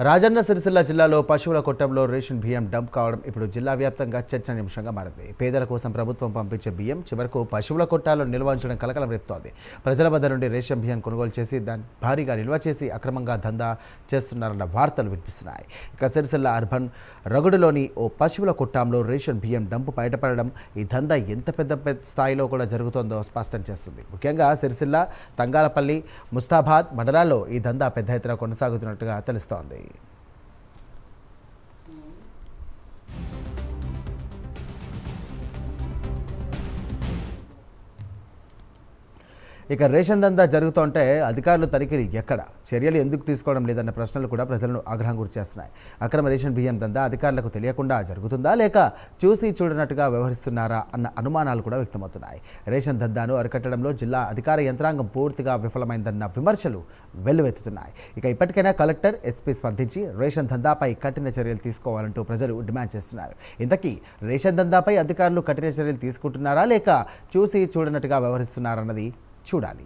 రాజన్న సిరిసిల్ల జిల్లాలో పశువుల కొట్టంలో రేషన్ బియ్యం డంప్ కావడం ఇప్పుడు జిల్లా వ్యాప్తంగా చర్చనీయాంశంగా మారింది. పేదల కోసం ప్రభుత్వం పంపించే బియ్యం చివరకు పశువుల కొట్టాల్లో నిల్వ ఉంచడం కలకలం రేపుతోంది. ప్రజల వద్ద నుండి రేషన్ బియ్యం కొనుగోలు చేసి దాన్ని భారీగా నిల్వ చేసి అక్రమంగా దందా చేస్తున్నారన్న వార్తలు వినిపిస్తున్నాయి. ఇక సిరిసిల్ల అర్బన్ రగుడులోని ఓ పశువుల కొట్టాంలో రేషన్ బియ్యం డంప్ బయటపడడం ఈ దందా ఎంత పెద్ద స్థాయిలో కూడా జరుగుతోందో స్పష్టం చేస్తుంది. ముఖ్యంగా సిరిసిల్ల, తంగాలపల్లి, ముస్తాబాద్ మండలాల్లో ఈ దందా పెద్ద ఎత్తున కొనసాగుతున్నట్టుగా తెలుస్తోంది. ఇక రేషన్ దందా జరుగుతుంటే అధికారులు తనిఖీలు ఎక్కడ, చర్యలు ఎందుకు తీసుకోవడం లేదన్న ప్రశ్నలు కూడా ప్రజలను ఆగ్రహం గురి చేస్తున్నాయి. అక్రమ రేషన్ బియ్యం దందా అధికారులకు తెలియకుండా జరుగుతుందా లేక చూసి చూడనట్టుగా వ్యవహరిస్తున్నారా అన్న అనుమానాలు కూడా వ్యక్తమవుతున్నాయి. రేషన్ దందాను అరికట్టడంలో జిల్లా అధికార యంత్రాంగం పూర్తిగా విఫలమైందన్న విమర్శలు వెల్లువెత్తుతున్నాయి. ఇక ఇప్పటికైనా కలెక్టర్, ఎస్పీ స్పందించి రేషన్ దందాపై కఠిన చర్యలు తీసుకోవాలంటూ ప్రజలు డిమాండ్ చేస్తున్నారు. ఇంతకీ రేషన్ దందాపై అధికారులు కఠిన చర్యలు తీసుకుంటున్నారా లేక చూసి చూడనట్టుగా వ్యవహరిస్తున్నారన్నది చూడాలి.